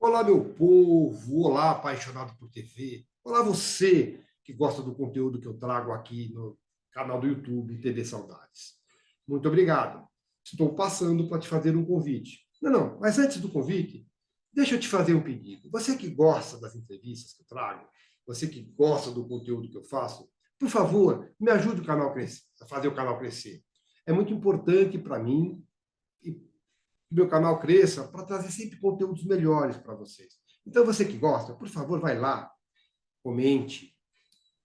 Olá, meu povo, olá, apaixonado por TV, olá, você que gosta do conteúdo que eu trago aqui no canal do YouTube TV Saudades. Muito obrigado. Estou passando para te fazer um convite. Não, mas antes do convite, deixa eu te fazer um pedido. Você que gosta das entrevistas que eu trago, você que gosta do conteúdo que eu faço, por favor, me ajude a fazer o canal crescer. É muito importante para mim e que meu canal cresça para trazer sempre conteúdos melhores para vocês. Então, você que gosta, por favor, vai lá, comente,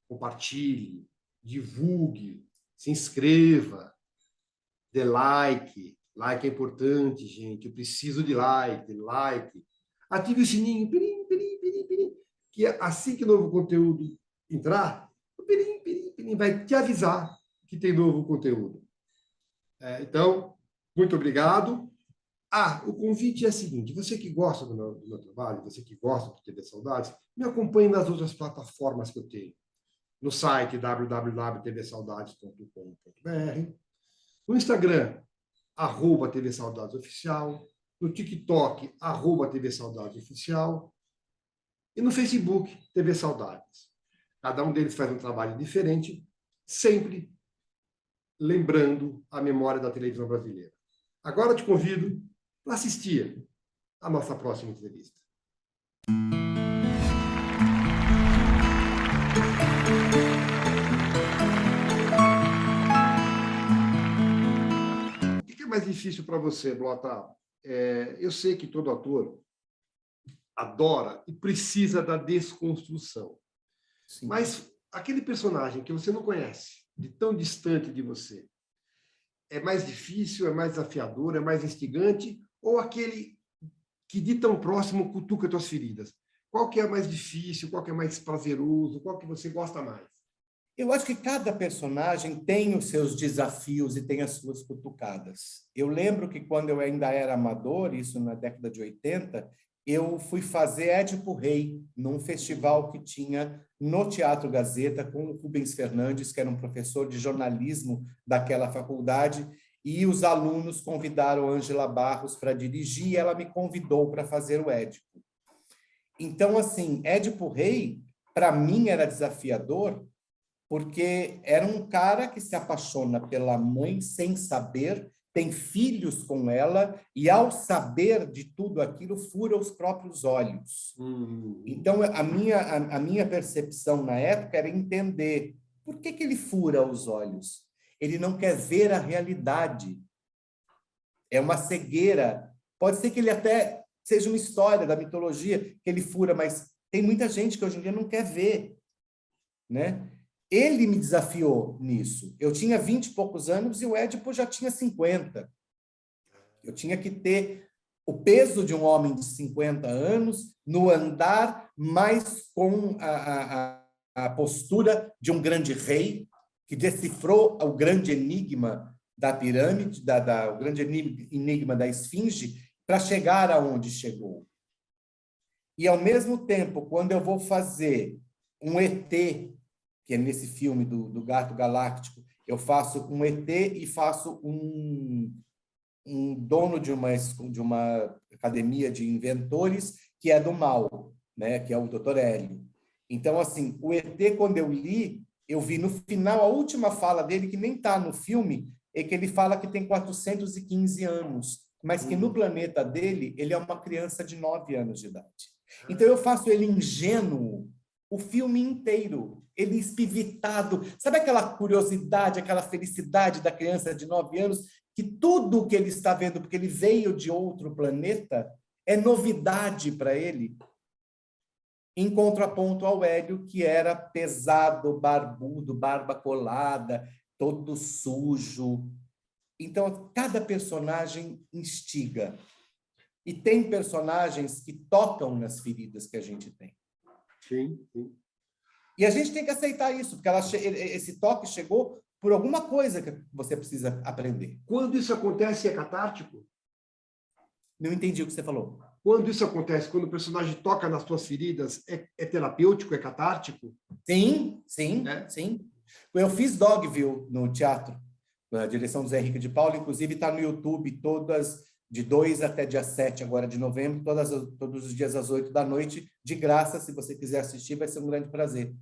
compartilhe, divulgue, se inscreva, dê like. Like é importante, gente. Eu preciso de like. Ative o sininho, pirim, pirim, pirim, pirim, que assim que o novo conteúdo entrar, o pirim, pirim, pirim vai te avisar que tem novo conteúdo. Então, muito obrigado. O convite é o seguinte, você que gosta do meu trabalho, você que gosta do TV Saudades, me acompanhe nas outras plataformas que eu tenho. No site www.tvsaudades.com.br, no Instagram, @TV Saudades Oficial, no TikTok, @TV Saudades Oficial, e no Facebook, TV Saudades. Cada um deles faz um trabalho diferente, sempre lembrando a memória da televisão brasileira. Agora eu te convido para assistir a nossa próxima entrevista. O que é mais difícil para você, Blota? Eu sei que todo ator adora e precisa da desconstrução. Sim. Mas aquele personagem que você não conhece, de tão distante de você, é mais difícil, é mais desafiador, é mais instigante, ou aquele que de tão próximo cutuca tuas feridas? Qual que é mais difícil, qual que é mais prazeroso, qual que você gosta mais? Eu acho que cada personagem tem os seus desafios e tem as suas cutucadas. Eu lembro que quando eu ainda era amador, isso na década de 80, eu fui fazer Édipo Rei num festival que tinha no Teatro Gazeta com o Rubens Fernandes, que era um professor de jornalismo daquela faculdade, e os alunos convidaram a Ângela Barros para dirigir e ela me convidou para fazer o Édipo. Então, assim, Édipo Rei, para mim, era desafiador, porque era um cara que se apaixona pela mãe sem saber, tem filhos com ela, e ao saber de tudo aquilo, fura os próprios olhos. Então, a minha percepção na época era entender por que ele fura os olhos. Ele não quer ver a realidade. É uma cegueira. Pode ser que ele até seja uma história da mitologia que ele fura, mas tem muita gente que hoje em dia não quer ver, né? Ele me desafiou nisso. Eu tinha 20 e poucos anos e o Édipo já tinha 50. Eu tinha que ter o peso de um homem de 50 anos no andar, mas com a postura de um grande rei que decifrou o grande enigma da pirâmide, o grande enigma da esfinge, para chegar aonde chegou. E, ao mesmo tempo, quando eu vou fazer um ET, que é nesse filme do Gato Galáctico, eu faço um ET e faço um dono de uma academia de inventores que é do mal, né? Que é o Dr. Hélio. Então, assim, o ET, quando eu li, eu vi no final, a última fala dele, que nem está no filme, é que ele fala que tem 415 anos, mas que no planeta dele, ele é uma criança de 9 anos de idade. Então, eu faço ele ingênuo o filme inteiro, ele espivitado. Sabe aquela curiosidade, aquela felicidade da criança de 9 anos, que tudo o que ele está vendo, porque ele veio de outro planeta, é novidade para ele? Em contraponto ao Hélio, que era pesado, barbudo, barba colada, todo sujo. Então, cada personagem instiga. E tem personagens que tocam nas feridas que a gente tem. Sim, sim. E a gente tem que aceitar isso, porque esse toque chegou por alguma coisa que você precisa aprender. Quando isso acontece, é catártico? Não entendi o que você falou. Quando isso acontece, quando o personagem toca nas suas feridas, é terapêutico, é catártico? Sim, sim, sim. Eu fiz Dogville no teatro, na direção do Zé Henrique de Paula, inclusive está no YouTube todas de 2 até dia 7 agora de novembro, todos os dias às 8 da noite, de graça. Se você quiser assistir, vai ser um grande prazer.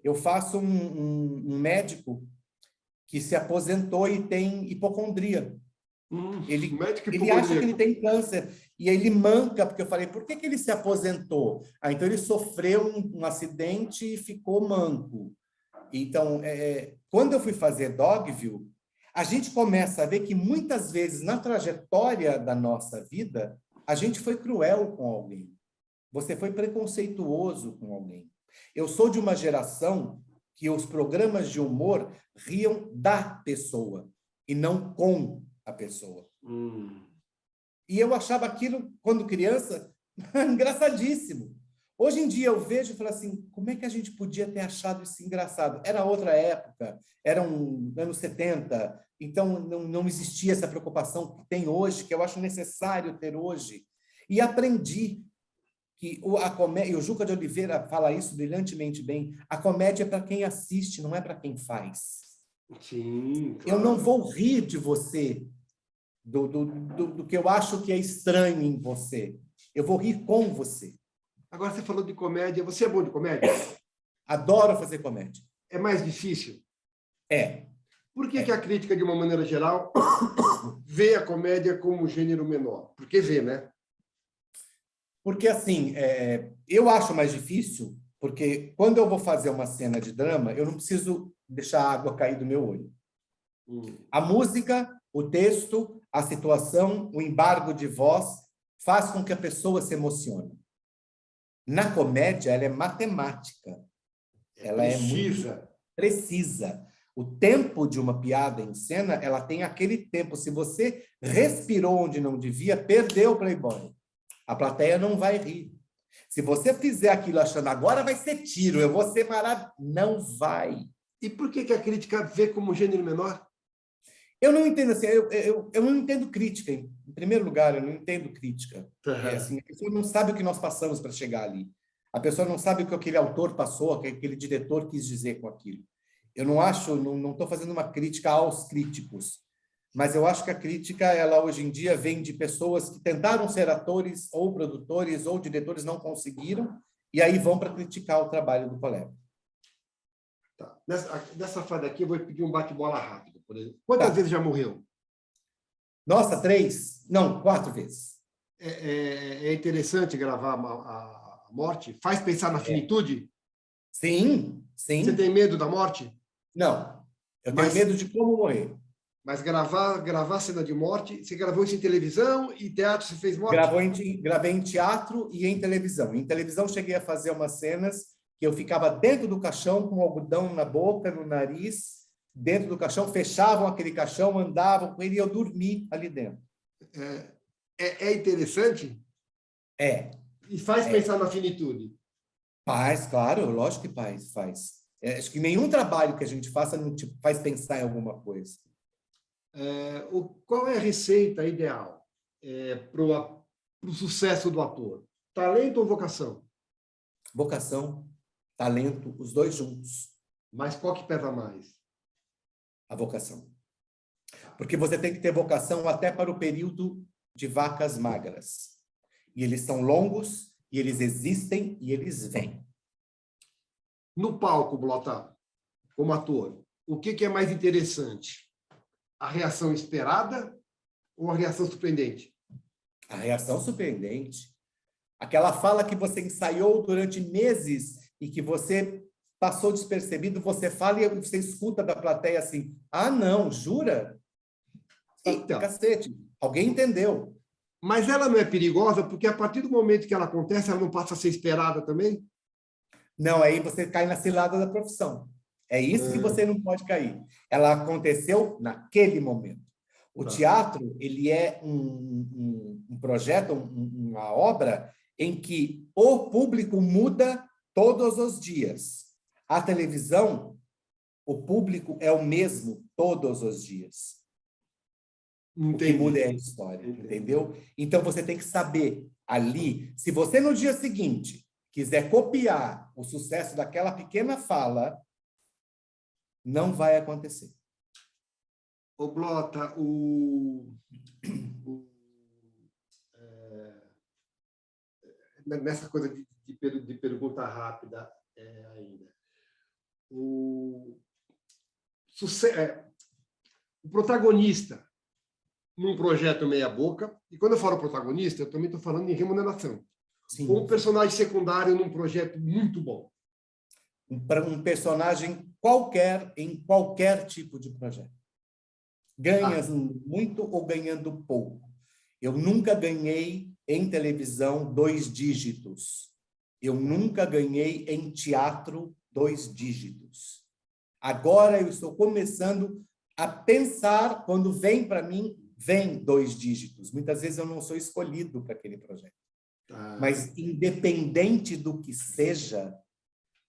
Eu faço um médico que se aposentou e tem hipocondria. Médico Ele acha que ele hipocondríaco. tem câncer e aí ele manca, porque eu falei, por que ele se aposentou? Então ele sofreu um acidente e ficou manco. Então, quando eu fui fazer Dogville, a gente começa a ver que muitas vezes na trajetória da nossa vida, a gente foi cruel com alguém. Você foi preconceituoso com alguém. Eu sou de uma geração que os programas de humor riam da pessoa e não com a pessoa. E eu achava aquilo, quando criança, engraçadíssimo. Hoje em dia eu vejo e falo assim, como é que a gente podia ter achado isso engraçado? Era outra época, eram anos 70, então não existia essa preocupação que tem hoje, que eu acho necessário ter hoje. E aprendi que a comédia, e o Juca de Oliveira fala isso brilhantemente bem, a comédia é para quem assiste, não é para quem faz. Sim, claro. Eu não vou rir de você, do que eu acho que é estranho em você. Eu vou rir com você. Agora você falou de comédia. Você é bom de comédia? Adoro fazer comédia. É mais difícil? É. Por que a crítica, de uma maneira geral, vê a comédia como gênero menor? Porque vê, né? Porque, assim, eu acho mais difícil, porque quando eu vou fazer uma cena de drama, eu não preciso deixar a água cair do meu olho. A música, o texto, a situação, o embargo de voz faz com que a pessoa se emocione. Na comédia, ela é matemática. Ela é muito precisa. O tempo de uma piada em cena, ela tem aquele tempo. Se você respirou onde não devia, perdeu o Playboy. A plateia não vai rir. Se você fizer aquilo achando, agora vai ser tiro, eu vou ser maravilhoso, não vai. E por que a crítica vê como gênero menor? Eu não entendo assim, eu não entendo crítica. Em primeiro lugar, eu não entendo crítica. Assim, a pessoa não sabe o que nós passamos para chegar ali. A pessoa não sabe o que aquele autor passou, o que aquele diretor quis dizer com aquilo. Eu não acho, não estou fazendo uma crítica aos críticos, mas eu acho que a crítica, ela hoje em dia vem de pessoas que tentaram ser atores ou produtores ou diretores, não conseguiram, e aí vão para criticar o trabalho do colega. Tá. Nessa fase aqui, eu vou pedir um bate-bola rápido, por exemplo. Quantas vezes já morreu? Nossa, 3? Não, 4 vezes. É interessante gravar a morte? Faz pensar na finitude? Sim, sim. Você tem medo da morte? Não, eu tenho medo de como morrer. Mas gravar cena de morte, você gravou isso em televisão e teatro, você fez morte? Gravei em teatro e em televisão. Em televisão, cheguei a fazer umas cenas que eu ficava dentro do caixão com algodão na boca, no nariz, dentro do caixão, fechavam aquele caixão, andavam com ele e eu dormi ali dentro. É interessante? É. E faz pensar na finitude? Faz, claro, lógico que faz. Acho que nenhum trabalho que a gente faça não te faz pensar em alguma coisa. Qual é a receita ideal para o sucesso do ator? Talento ou vocação? Vocação, talento, os dois juntos. Mas qual que pesa mais? A vocação. Porque você tem que ter vocação até para o período de vacas magras. E eles são longos, e eles existem, e eles vêm. No palco, Blota, como ator, o que é mais interessante? A reação esperada ou a reação surpreendente? A reação surpreendente. Aquela fala que você ensaiou durante meses e que você passou despercebido, você fala e você escuta da plateia assim, ah, não, jura? Então, cacete, alguém entendeu. Mas ela não é perigosa porque a partir do momento que ela acontece, ela não passa a ser esperada também? Não, aí você cai na cilada da profissão. É isso que você não pode cair. Ela aconteceu naquele momento. O teatro, ele é um projeto, uma obra em que o público muda todos os dias. A televisão, o público é o mesmo todos os dias. Entendi. O que muda é a história, entendeu? Então, você tem que saber ali, se você no dia seguinte quiser copiar o sucesso daquela pequena fala, não vai acontecer. Ô, Blota, nessa coisa de pergunta rápida ainda. O protagonista num projeto meia-boca, e quando eu falo protagonista, eu também estou falando em remuneração. Sim. Ou um personagem secundário num projeto muito bom. Para um personagem qualquer, em qualquer tipo de projeto. Ganhando muito ou ganhando pouco. Eu nunca ganhei em televisão 2 dígitos. Eu nunca ganhei em teatro 2 dígitos. Agora eu estou começando a pensar, quando vem para mim, vem 2 dígitos. Muitas vezes eu não sou escolhido para aquele projeto. Mas, independente do que seja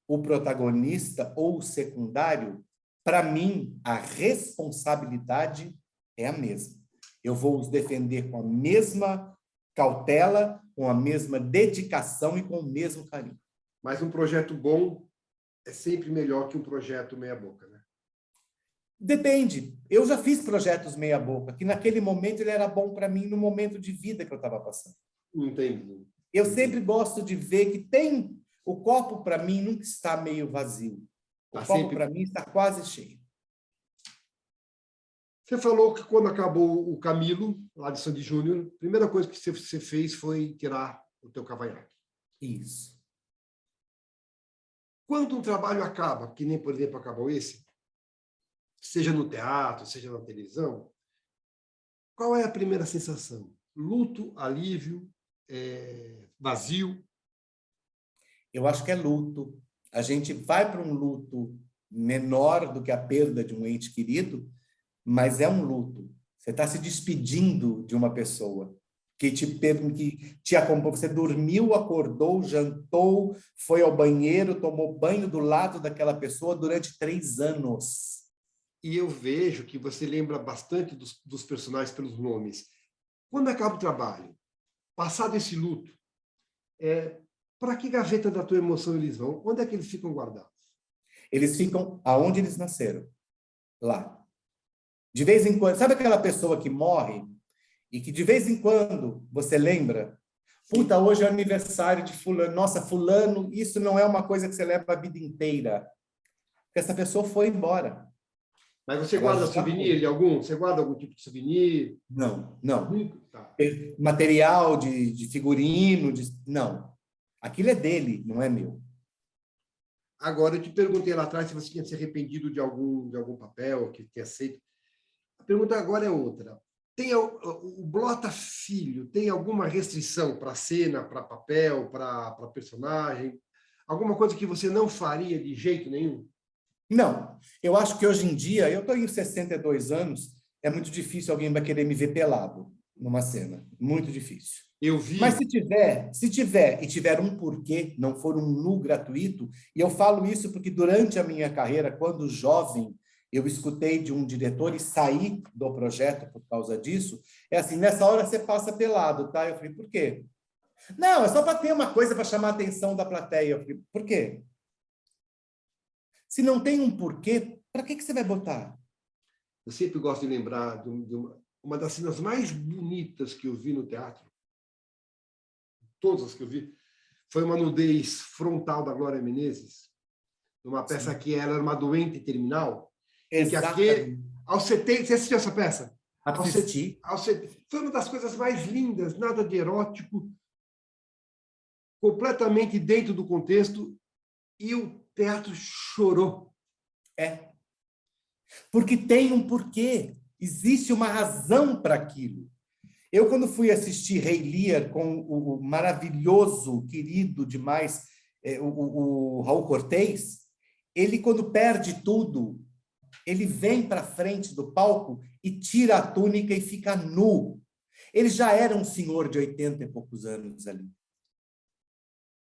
o protagonista ou o secundário, para mim, a responsabilidade é a mesma. Eu vou os defender com a mesma cautela, com a mesma dedicação e com o mesmo carinho. Mas um projeto bom é sempre melhor que um projeto meia-boca, né? Depende. Eu já fiz projetos meia-boca, que naquele momento ele era bom para mim, no momento de vida que eu estava passando. Entendi. Eu sempre gosto de ver que tem... O copo, para mim, nunca está meio vazio. O copo, para mim, está quase cheio. Você falou que quando acabou o Camilo, lá de Sandy Júnior, a primeira coisa que você fez foi tirar o teu cavanhaque. Isso. Quando um trabalho acaba, que nem, por exemplo, acabou esse, seja no teatro, seja na televisão, qual é a primeira sensação? Luto, alívio, vazio? Eu acho que é luto. A gente vai para um luto menor do que a perda de um ente querido, mas é um luto. Você está se despedindo de uma pessoa que te acompanhou. Você dormiu, acordou, jantou, foi ao banheiro, tomou banho do lado daquela pessoa durante 3 anos. E eu vejo que você lembra bastante dos personagens pelos nomes. Quando acaba o trabalho, passado esse luto, para que gaveta da tua emoção eles vão? Onde é que eles ficam guardados? Eles ficam aonde eles nasceram. Lá. De vez em quando, sabe aquela pessoa que morre e que de vez em quando você lembra? Puta, hoje é aniversário de fulano. Nossa, fulano, isso não é uma coisa que você leva a vida inteira. Porque essa pessoa foi embora. Mas você guarda souvenir de algum? Você guarda algum tipo de souvenir? Não, não. Tá. Material de figurino, não. Aquilo é dele, não é meu. Agora, eu te perguntei lá atrás se você tinha se arrependido de algum papel que tinha aceito. A pergunta agora é outra. Tem o Blota Filho tem alguma restrição para cena, para papel, para personagem? Alguma coisa que você não faria de jeito nenhum? Não. Eu acho que hoje em dia, eu estou em 62 anos, é muito difícil alguém vai querer me ver pelado numa cena. Muito difícil. Eu vi. Mas se tiver um porquê, não for um nu gratuito, e eu falo isso porque durante a minha carreira, quando jovem, eu escutei de um diretor e saí do projeto por causa disso, é assim, nessa hora você passa pelado, tá? Eu falei, por quê? Não, é só para ter uma coisa para chamar a atenção da plateia. Eu falei, por quê? Se não tem um porquê, para que você vai botar? Eu sempre gosto de lembrar de uma das cenas mais bonitas que eu vi no teatro, todas as que eu vi, foi uma nudez frontal da Glória Menezes, numa peça que ela era uma doente terminal. Exatamente. Aos 70, você assistiu essa peça? Assisti. Foi uma das coisas mais lindas, nada de erótico, completamente dentro do contexto, e o teatro chorou. É. Porque tem um porquê. Existe uma razão para aquilo. Eu, quando fui assistir Rei Lear com o maravilhoso, querido demais, o Raul Cortez, ele, quando perde tudo, ele vem para frente do palco e tira a túnica e fica nu. Ele já era um senhor de 80 e poucos anos ali.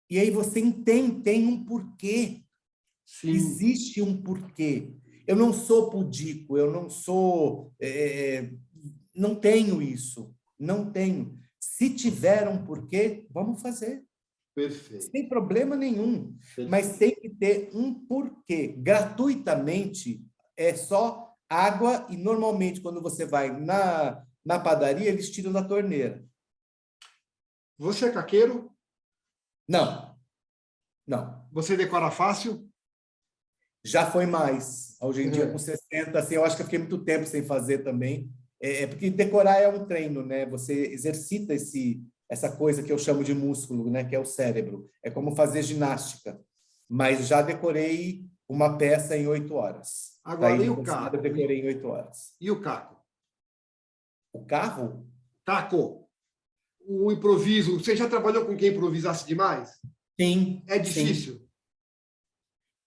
E aí você entende, tem um porquê. Sim. Existe um porquê. Eu não sou pudico, eu não sou... não tenho isso. Não tenho. Se tiver um porquê, vamos fazer. Perfeito. Sem problema nenhum. Perfeito. Mas tem que ter um porquê. Gratuitamente, é só água e, normalmente, quando você vai na padaria, eles tiram da torneira. Você é caqueiro? Não, não. Você decora fácil? Já foi mais. Hoje em dia, É. com 60, assim, eu acho que eu fiquei muito tempo sem fazer também. Porque decorar é um treino, né? Você exercita essa coisa que eu chamo de músculo, né? Que é o cérebro. É como fazer ginástica. Mas já decorei uma peça em 8 horas. Agora, e Traíra o Cossada, eu caco? decorei em 8 horas. E o caco? O carro? Caco, o improviso. Você já trabalhou com quem improvisasse demais? Sim, É sim. difícil.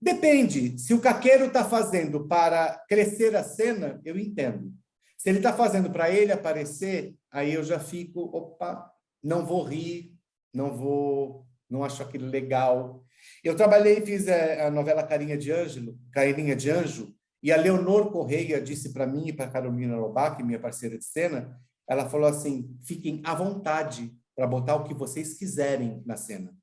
Depende. Se o caqueiro está fazendo para crescer a cena, eu entendo. Se ele está fazendo para ele aparecer, aí eu já fico, opa, não vou rir, não acho aquilo legal. Eu trabalhei, fiz a novela Carinha de Anjo, e a Leonor Correia disse para mim e para Carolina Lobac, minha parceira de cena, ela falou assim: fiquem à vontade para botar o que vocês quiserem na cena.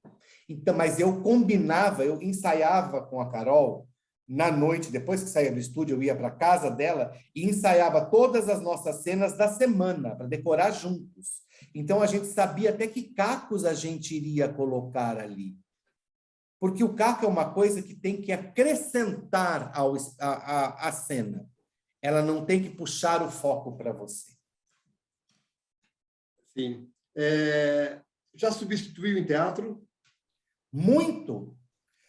Então, mas eu combinava, eu ensaiava com a Carol na noite, depois que saía do estúdio, eu ia para a casa dela e ensaiava todas as nossas cenas da semana para decorar juntos. Então a gente sabia até que cacos a gente iria colocar ali. Porque o caco é uma coisa que tem que acrescentar à cena. Ela não tem que puxar o foco para você. Sim. Já substituiu em teatro? Muito.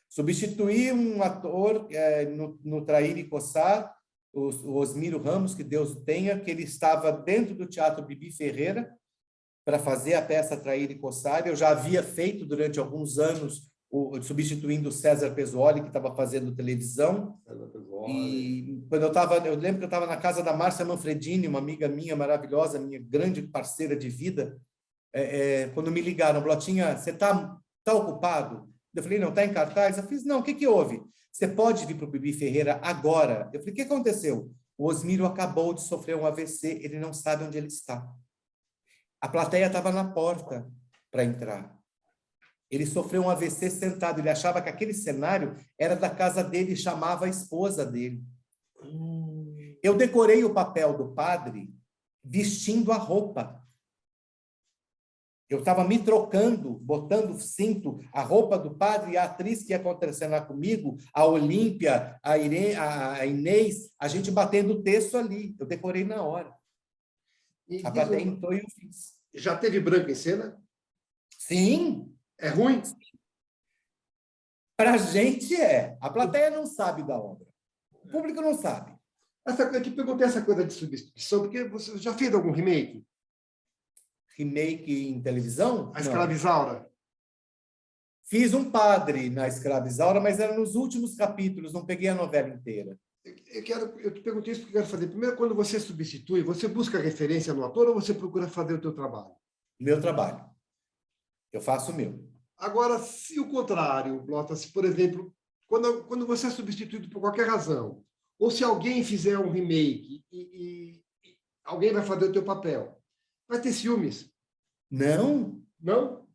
Substituí um ator no Trair e Coçar, o Osmiro Ramos, que Deus o tenha, que ele estava dentro do Teatro Bibi Ferreira para fazer a peça Trair e Coçar. Eu já havia feito durante alguns anos, substituindo o César Pezzoli, que estava fazendo televisão. E quando eu lembro que eu estava na casa da Márcia Manfredini, uma amiga minha maravilhosa, minha grande parceira de vida, quando me ligaram, Blotinha, você está ocupado? Eu falei, não, está em cartaz? Eu fiz, não, o que houve? Você pode vir para o Bibi Ferreira agora? Eu falei, o que aconteceu? O Osmiro acabou de sofrer um AVC, ele não sabe onde ele está. A plateia estava na porta para entrar. Ele sofreu um AVC sentado, ele achava que aquele cenário era da casa dele e chamava a esposa dele. Eu decorei o papel do padre vestindo a roupa. Eu estava me trocando, botando o cinto, a roupa do padre e a atriz que ia contracenar comigo, a Olímpia, a Inês, a gente batendo o texto ali. Eu decorei na hora. A plateia entrou e eu fiz. Já teve branco em cena? Sim. É ruim? Para a gente é. A plateia não sabe da obra. O público não sabe. Eu te perguntei essa coisa de substituição, porque você já fez algum remake? Remake em televisão? A Escravizaura? Fiz um padre na Escravizaura, mas era nos últimos capítulos, não peguei a novela inteira. Eu te perguntei isso porque eu quero fazer. Primeiro, quando você substitui, você busca referência no ator ou você procura fazer o teu trabalho? Meu trabalho. Eu faço o meu. Agora, se o contrário, Blota, se, por exemplo, quando você é substituído por qualquer razão, ou se alguém fizer um remake e alguém vai fazer o teu papel, vai ter ciúmes? Não. Não?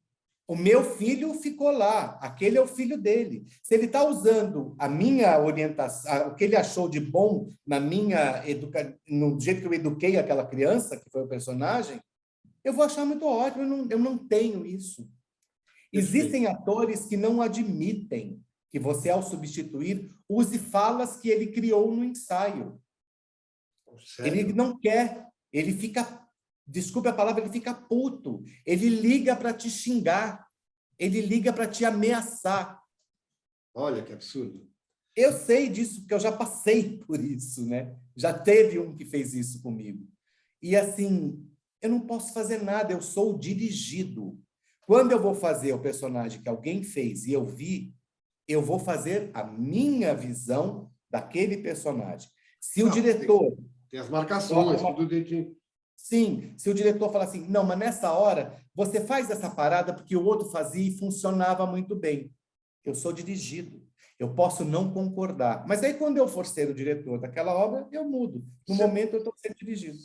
O meu filho ficou lá. Aquele é o filho dele. Se ele está usando a minha orientação, o que ele achou de bom na minha no jeito que eu eduquei aquela criança, que foi o personagem, eu vou achar muito ótimo. Eu não tenho isso. Existem atores que não admitem que você, ao substituir, use falas que ele criou no ensaio. Sério? Ele não quer. Ele fica, desculpe a palavra, ele fica puto. Ele liga para te xingar. Ele liga para te ameaçar. Olha que absurdo. Eu sei disso, porque eu já passei por isso, né? Já teve um que fez isso comigo. E assim, eu não posso fazer nada, eu sou dirigido. Quando eu vou fazer o personagem que alguém fez e eu vi, eu vou fazer a minha visão daquele personagem. Se o diretor... Tem as marcações, tudo direitinho. Sim, se o diretor falar assim, não, mas nessa hora você faz essa parada porque o outro fazia e funcionava muito bem. Eu sou dirigido, eu posso não concordar. Mas aí quando eu for ser o diretor daquela obra, eu mudo. No momento eu estou sendo dirigido.